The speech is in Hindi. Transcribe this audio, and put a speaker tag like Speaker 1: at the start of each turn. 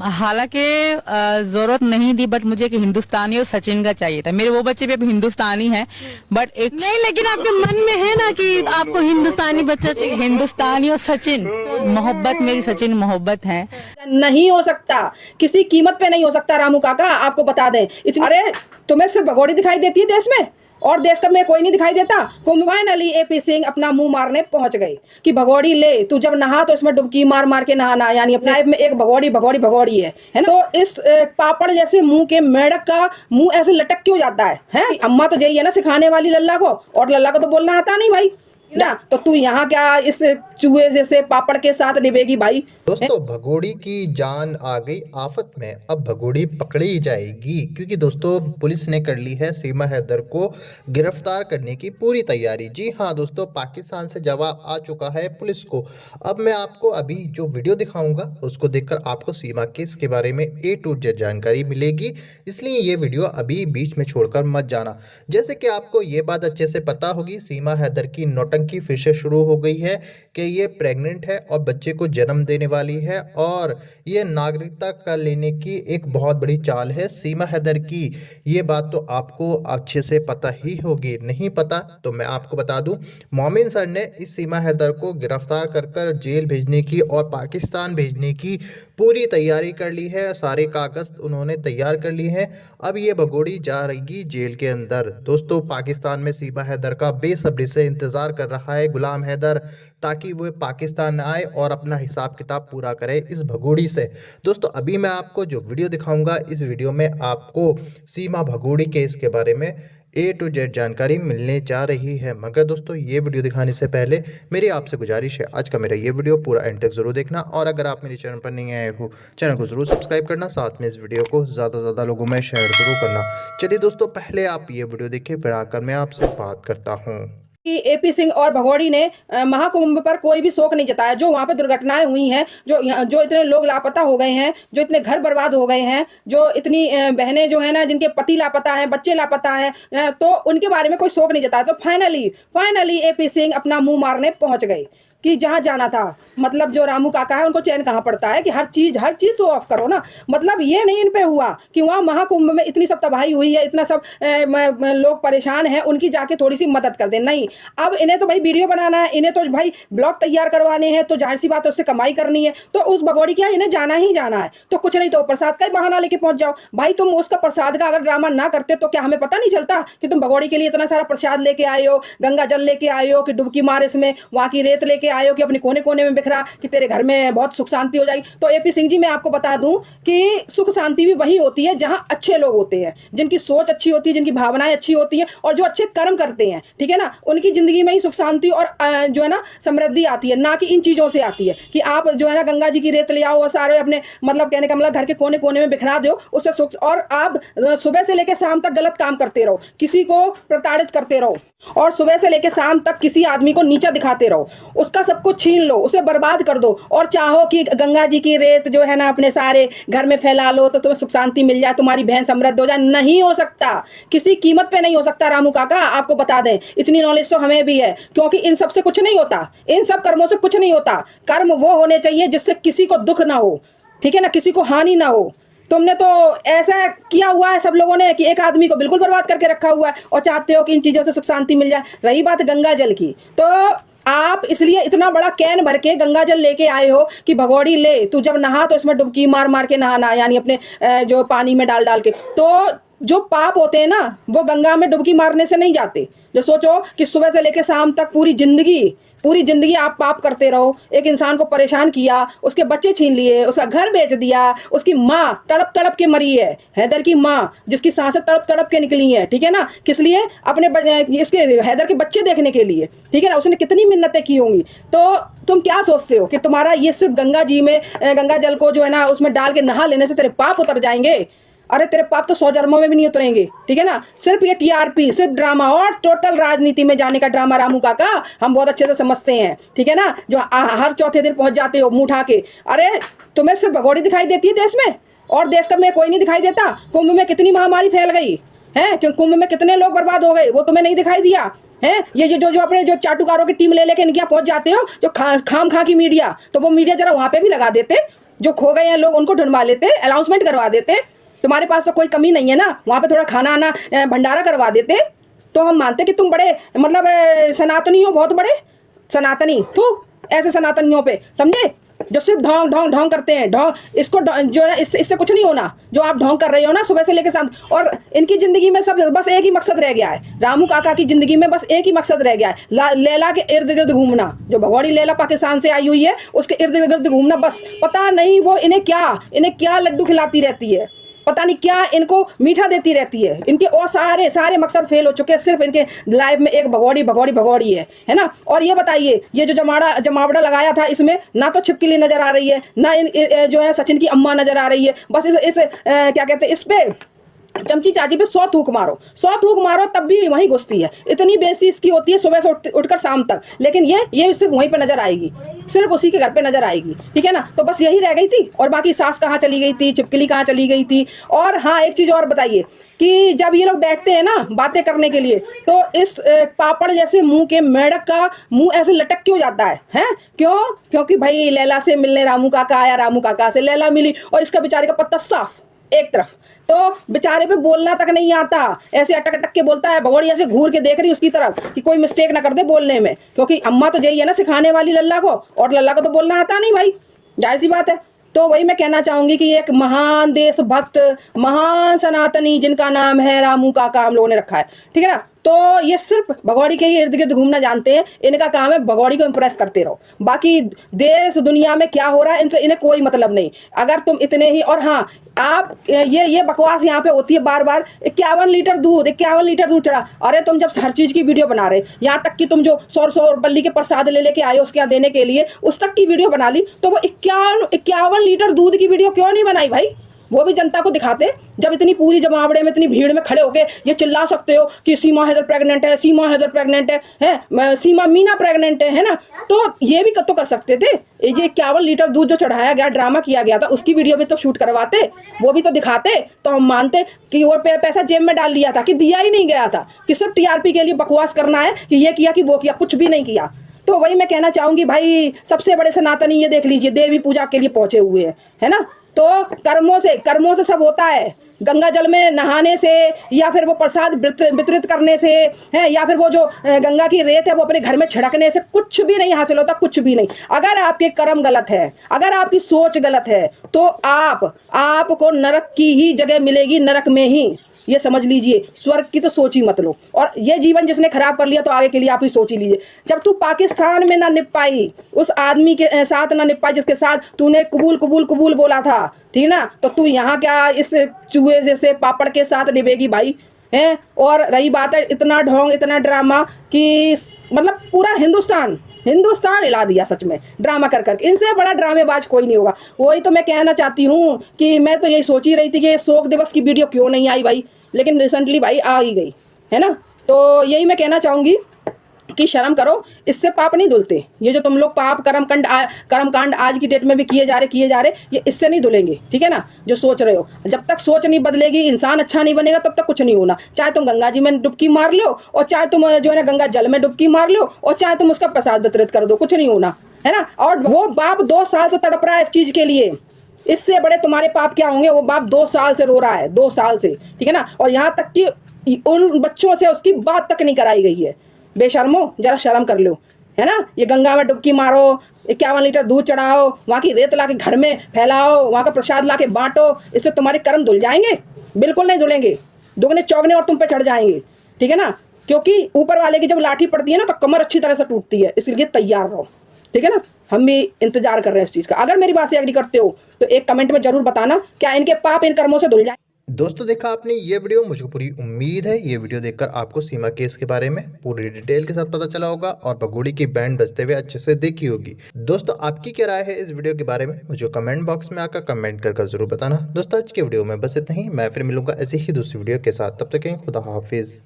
Speaker 1: हालांकि जरूरत नहीं थी, बट मुझे एक हिंदुस्तानी और सचिन का चाहिए था। मेरे वो बच्चे भी अभी हिंदुस्तानी हैं, बट एक
Speaker 2: नहीं, लेकिन आपके मन में है ना कि आपको हिंदुस्तानी बच्चा चाहिए।
Speaker 1: हिंदुस्तानी और सचिन मोहब्बत, मेरी सचिन मोहब्बत है।
Speaker 3: नहीं हो सकता, किसी कीमत पे नहीं हो सकता। रामू काका आपको बता दें, अरे तुम्हें सिर्फ भगोड़ी दिखाई देती है देश में, और देश का में कोई नहीं दिखाई देता। फाइनली एपी सिंह अपना मुंह मारने पहुंच गई कि भगोड़ी ले, तू जब नहा तो इसमें डुबकी मार मार के नहाना, यानी अपने लाइफ में एक भगोड़ी भगोड़ी भगोड़ी है ना। तो इस पापड़ जैसे मुंह के मेढक का मुंह ऐसे लटक क्यों जाता है? अम्मा तो यही है ना सिखाने वाली लल्ला को, और लल्ला को तो बोलना आता नहीं भाई ना। तो तू यहाँ क्या इस चूहे जैसे पापड़ के साथ निभेगी भाई?
Speaker 4: दोस्तों भगोड़ी की जान आ गई आफत में, अब भगोड़ी पकड़ी जाएगी, क्योंकि दोस्तों पुलिस ने कर ली है सीमा हैदर को गिरफ्तार करने की पूरी तैयारी। जी हाँ दोस्तों, पाकिस्तान से जवाब आ चुका है पुलिस को। अब मैं आपको अभी जो वीडियो दिखाऊंगा उसको देखकर आपको सीमा केस के बारे में A to Z जानकारी मिलेगी, इसलिए ये वीडियो अभी बीच में छोड़कर मत जाना। जैसे कि आपको ये बात अच्छे से पता होगी, सीमा हैदर की नौटंकी फिर से शुरू हो गई है कि ये प्रेग्नेंट है और बच्चे को जन्म देने वाली है, और ये नागरिकता का लेने की एक बहुत बड़ी चाल है सीमा हैदर की। ये बात तो आपको अच्छे से पता ही होगी, नहीं पता तो मैं आपको बता दूं, मोमिन सर ने इस सीमा हैदर को गिरफ्तार कर जेल भेजने की और पाकिस्तान भेजने की पूरी तैयारी कर ली है। सारे कागज उन्होंने तैयार कर लिए हैं। अब ये भगोड़ी जा रही जेल के अंदर। दोस्तों पाकिस्तान में सीमा हैदर का बेसब्री से इंतजार कर रहा है गुलाम हैदर, ताकि वो पाकिस्तान आए और अपना हिसाब किताब पूरा करे इस भगोड़ी से। दोस्तों अभी मैं आपको जो वीडियो दिखाऊंगा, इस वीडियो में आपको सीमा भगोड़ी केस के बारे में A to Z जानकारी मिलने जा रही है। मगर दोस्तों ये वीडियो दिखाने से पहले मेरी आपसे गुजारिश है, आज का मेरा ये वीडियो पूरा एंड तक जरूर देखना, और अगर आप मेरे चैनल पर नहीं आए हो चैनल को जरूर सब्सक्राइब करना, साथ में इस वीडियो को ज़्यादा से ज़्यादा लोगों में शेयर जरूर करना। चलिए दोस्तों पहले आप ये वीडियो देखिए, फिर आकर मैं आपसे बात करता हूँ।
Speaker 3: कि एपी सिंह और भगोड़ी ने महाकुंभ पर कोई भी शोक नहीं जताया। जो वहाँ पे दुर्घटनाएं हुई हैं, जो इतने लोग लापता हो गए हैं, जो इतने घर बर्बाद हो गए हैं, जो इतनी बहनें जो है ना जिनके पति लापता हैं, बच्चे लापता हैं, तो उनके बारे में कोई शोक नहीं जताया। तो फाइनली एपी सिंह अपना मुंह मारने पहुंच गई कि जहाँ जाना था। मतलब जो रामू काका है उनको चैन कहाँ पड़ता है कि हर चीज शो ऑफ करो ना। मतलब ये नहीं इन पे हुआ कि वहाँ महाकुंभ में इतनी सब तबाही हुई है, इतना सब लोग परेशान हैं, उनकी जाके थोड़ी सी मदद कर दे। नहीं, अब इन्हें तो भाई वीडियो बनाना है, इन्हें तो भाई ब्लॉग तैयार करवाने हैं, तो जाहिर सी बात है उससे कमाई करनी है। तो उस भगोड़ी क्या इन्हें जाना ही जाना है। तो कुछ नहीं तो प्रसाद का ही बहाना लेके पहुंच जाओ भाई। तुम उसका प्रसाद का अगर ड्रामा ना करते तो क्या हमें पता नहीं चलता कि तुम भगोड़ी के लिए इतना सारा प्रसाद लेके आए हो, गंगा जल लेके आए हो, कि डुबकी मार इसमें, वहाँ की रेत लेके आए हो, कि अपने कोने कोने में बिखरा कि तेरे घर में बहुत सुख शांति हो जाएगी। तो एपी सिंह जी मैं आपको बता दूं कि सुख शांति भी वही होती है जहां अच्छे लोग होते हैं, जिनकी सोच अच्छी होती है, जिनकी भावनाएं अच्छी होती है, और जो अच्छे कर्म करते हैं, ठीक है ना, उनकी जिंदगी में ही सुख शांति और जो है ना समृद्धि आती है, ना कि इन चीजों से आती है कि आप जो है ना गंगा जी की रेत ले आओ और सारे अपने मतलब कहने का मतलब घर के कोने कोने में बिखरा दो, उससे सुख, और आप सुबह से लेकर शाम तक गलत काम करते रहो, किसी को प्रताड़ित करते रहो, और सुबह से लेकर शाम तक किसी आदमी को नीचा दिखाते रहो, उसका सब कुछ छीन लो, उसे बर्बाद कर दो, और चाहो कि गंगा जी की रेत जो है ना अपने सारे घर में फैला लो तो तुम्हें सुख शांति मिल जाए, तुम्हारी बहन समृद्ध हो जाए। नहीं हो सकता, किसी कीमत पे नहीं हो सकता। रामू काका आपको बता दें, इतनी नॉलेज तो हमें भी है, क्योंकि इन सब से कुछ नहीं होता, इन सब कर्मों से कुछ नहीं होता। कर्म वो होने चाहिए जिससे किसी को दुख ना हो, ठीक है ना, किसी को हानि ना हो। तुमने तो ऐसा किया हुआ है सब लोगों ने कि एक आदमी को बिल्कुल बर्बाद करके रखा हुआ है, और चाहते हो कि इन चीजों से सुख शांति मिल जाए। रही बात गंगा जल की, तो आप इसलिए इतना बड़ा कैन भर के गंगा जल लेके आए हो कि भगोड़ी ले, तू जब नहा तो इसमें डुबकी मार मार के नहाना, यानी अपने जो पानी में डाल डाल के। तो जो पाप होते हैं ना वो गंगा में डुबकी मारने से नहीं जाते। जो सोचो कि सुबह से लेकर शाम तक पूरी जिंदगी आप पाप करते रहो, एक इंसान को परेशान किया, उसके बच्चे छीन लिए, उसका घर बेच दिया, उसकी माँ तड़प तड़प के मरी है, हैदर की माँ जिसकी सांसें तड़प तड़प के निकली हैं, ठीक है ना, किस लिए? अपने इसके हैदर के बच्चे देखने के लिए, ठीक है ना, उसने कितनी मिन्नतें की होंगी। तो तुम क्या सोचते हो कि तुम्हारा ये सिर्फ गंगा जी में गंगा जल को जो है ना उसमें डाल के नहा लेने से तेरे पाप उतर जाएंगे? अरे तेरे पाप तो 100 जन्मों में भी नहीं उतरेंगे, ठीक है ना। सिर्फ ये टीआरपी, सिर्फ ड्रामा, और टोटल राजनीति में जाने का ड्रामा रामू काका हम बहुत अच्छे से समझते हैं, ठीक है ना। जो हर चौथे दिन पहुंच जाते हो मुंह उठा के, अरे तुम्हें सिर्फ भगोड़ी दिखाई देती है देश में, और देश का में कोई नहीं दिखाई देता। कुंभ में कितनी महामारी फैल गई है, क्यों कुंभ में कितने लोग बर्बाद हो गए, वो तुम्हें नहीं दिखाई दिया है। ये जो अपने जो चाटुकारों की टीम ले लेके इनके यहाँ पहुंच जाते हो, जो खाम खा की मीडिया, तो वो मीडिया जरा वहां पे भी लगा देते, जो खो गए हैं लोग उनको ढूंढवा लेते, अनाउंसमेंट करवा देते। तुम्हारे पास तो कोई कमी नहीं है ना, वहाँ पे थोड़ा खाना आना भंडारा करवा देते तो हम मानते कि तुम बड़े मतलब सनातनी हो, बहुत बड़े सनातनी। तो ऐसे सनातनियों पे समझे जो सिर्फ ढोंग ढोंग ढोंग करते हैं, ढोंग इसको जो है इससे कुछ नहीं होना जो आप ढोंग कर रहे हो ना सुबह से लेकर शाम। और इनकी जिंदगी में सब बस एक ही मकसद रह गया है, रामू काका की जिंदगी में बस एक ही मकसद रह गया है, लैला के इर्द गिर्द घूमना। जो भगोड़ी लैला पाकिस्तान से आई हुई है उसके इर्द गिर्द घूमना, बस पता नहीं वो इन्हें क्या लड्डू खिलाती रहती है, पता नहीं क्या इनको मीठा देती रहती है। इनके और सारे मकसद फेल हो चुके हैं, सिर्फ इनके लाइफ में एक भगोड़ी है ना। और ये बताइए, ये जो जमावड़ा लगाया था इसमें ना तो छिपकली नजर आ रही है, ना जो है सचिन की अम्मा नजर आ रही है। बस इस क्या कहते हैं, इस पे चमची चाची पे 100 थूक मारो तब भी वहीं घुसती है। इतनी बेइज्जती इसकी होती है सुबह से उठकर शाम तक, लेकिन ये सिर्फ वहीं पे नजर आएगी, सिर्फ उसी के घर पे नजर आएगी, ठीक है ना। तो बस यही रह गई थी। और बाकी सास कहाँ चली गई थी, छिपकली कहाँ चली गई थी। और हाँ, एक चीज और बताइए कि जब ये लोग बैठते हैं ना बातें करने के लिए, तो इस पापड़ जैसे मुंह के मेढक का मुंह ऐसे लटक क्यों जाता है? क्यों? क्योंकि भाई लैला से मिलने रामू काका आया, रामू काका से लैला मिली, और इसका बेचारे का पत्ता साफ एक तरफ, तो बेचारे पे बोलना तक नहीं आता, ऐसे अटक अटक के बोलता है। भगोड़ी ऐसे घूर के देख रही उसकी तरफ कि कोई मिस्टेक ना कर दे बोलने में, क्योंकि अम्मा तो यही है ना सिखाने वाली लल्ला को, और लल्ला को तो बोलना आता नहीं भाई, जाहिर सी बात है। तो वही मैं कहना चाहूंगी कि एक महान देशभक्त, महान सनातनी जिनका नाम है रामू काका हम लोगों ने रखा है, ठीक है ना। तो ये सिर्फ भगोड़ी के ही इर्द गिर्द घूमना जानते हैं, इनका काम है भगोड़ी को इम्प्रेस करते रहो। बाकी देश दुनिया में क्या हो रहा है इनसे इन्हें कोई मतलब नहीं। अगर तुम इतने ही, और हाँ आप ये बकवास यहाँ पे होती है बार बार, 51 लीटर दूध चढ़ा। अरे तुम जब हर चीज की वीडियो बना रहे, यहाँ तक कि तुम जो 100 बल्ली के प्रसाद लेके आए उसके यहाँ देने के लिए, उस तक की वीडियो बना ली, तो वो 51 लीटर दूध की वीडियो क्यों नहीं बनाई भाई? वो भी जनता को दिखाते। जब इतनी पूरी जमावड़े में इतनी भीड़ में खड़े होके ये चिल्ला सकते हो कि सीमा हैदर प्रेग्नेंट है, सीमा हैदर प्रेग्नेंट है, सीमा मीना प्रेग्नेंट है ना, तो ये भी तो कर सकते थे। ये 51 लीटर दूध जो चढ़ाया गया, ड्रामा किया गया था, उसकी वीडियो भी तो शूट करवाते, वो भी तो दिखाते, तो हम मानते कि वो पैसा जेब में डाल लिया था, कि दिया ही नहीं गया था, कि सिर्फ टीआरपी के लिए बकवास करना है कि ये किया कि वो किया, कुछ भी नहीं किया। तो वही मैं कहना चाहूंगी भाई, सबसे बड़े सनातनी ये देख लीजिए देवी पूजा के लिए पहुंचे हुए हैं, है ना। तो कर्मों से सब होता है। गंगा जल में नहाने से, या फिर वो प्रसाद वितरित करने से, है, या फिर वो जो गंगा की रेत है वो अपने घर में छिड़कने से कुछ भी नहीं हासिल होता, कुछ भी नहीं। अगर आपके कर्म गलत है, अगर आपकी सोच गलत है, तो आपको नरक की ही जगह मिलेगी, नरक में ही। ये समझ लीजिए, स्वर्ग की तो सोच ही मत लो। और ये जीवन जिसने खराब कर लिया तो आगे के लिए आप ही सोच ही लीजिए। जब तू पाकिस्तान में ना निप पाई, उस आदमी के साथ ना निप पाई जिसके साथ तूने कबूल बोला था, ठीक है ना, तो तू यहाँ क्या इस चूहे जैसे पापड़ के साथ निभेगी भाई, हैं। और रही बात है इतना ढोंग, इतना ड्रामा, कि मतलब पूरा हिंदुस्तान हिला दिया सच में ड्रामा कर। इनसे बड़ा ड्रामेबाज कोई नहीं होगा। वही तो मैं कहना चाहती हूँ कि मैं तो यही सोच ही रही थी कि शोक दिवस की वीडियो क्यों नहीं आई भाई, लेकिन रिसेंटली भाई आ ही गई, है ना। तो यही मैं कहना चाहूँगी कि शर्म करो, इससे पाप नहीं धुलते। ये जो तुम लोग पाप कर्म कांड आज की डेट में भी किए जा रहे, ये इससे नहीं धुलेंगे, ठीक है ना। जो सोच रहे हो, जब तक सोच नहीं बदलेगी, इंसान अच्छा नहीं बनेगा, तब तक कुछ नहीं होना। चाहे तुम गंगा जी में डुबकी मार लो, और चाहे तुम जो है ना गंगा जल में डुबकी मार लो, और चाहे तुम उसका प्रसाद वितरित कर दो, कुछ नहीं होना, है ना। और वो बाप 2 साल से तड़प रहा है इस चीज के लिए, इससे बड़े तुम्हारे पाप क्या होंगे। वो बाप 2 साल से रो रहा है, 2 साल से, ठीक है ना। और यहाँ तक कि उन बच्चों से उसकी बात तक नहीं कराई गई है। बेशर्मो, जरा शर्म कर लो, है ना। ये गंगा में डुबकी मारो, 51 लीटर दूध चढ़ाओ, वहाँ की रेत ला के घर में फैलाओ, वहाँ का प्रसाद ला के बांटो, इससे तुम्हारे कर्म धुल जाएंगे? बिल्कुल नहीं धुलेंगे, दुगने चौगने और तुम पे चढ़ जाएंगे, ठीक है ना। क्योंकि ऊपर वाले की जब लाठी पड़ती है ना, तो कमर अच्छी तरह से टूटती है, इसलिए तैयार रहो, ठीक है ना। हम भी इंतजार कर रहे हैं इस चीज का। अगर मेरी बात से एग्री करते हो तो एक कमेंट में जरूर बताना, क्या इनके पाप इन कर्मों से धुल जाए।
Speaker 4: दोस्तों देखा आपने ये वीडियो, मुझे पूरी उम्मीद है ये वीडियो देखकर आपको सीमा केस के बारे में पूरी डिटेल के साथ पता चला होगा, और भगोड़ी की बैंड बजते हुए अच्छे से देखी होगी। दोस्तों आपकी क्या राय है इस वीडियो के बारे में, मुझे कमेंट बॉक्स में आकर कमेंट कर जरूर बताना। दोस्तों आज के वीडियो में बस इतना ही, मैं फिर मिलूंगा ऐसी ही दूसरी वीडियो के साथ, तब तक खुदा हाफिज।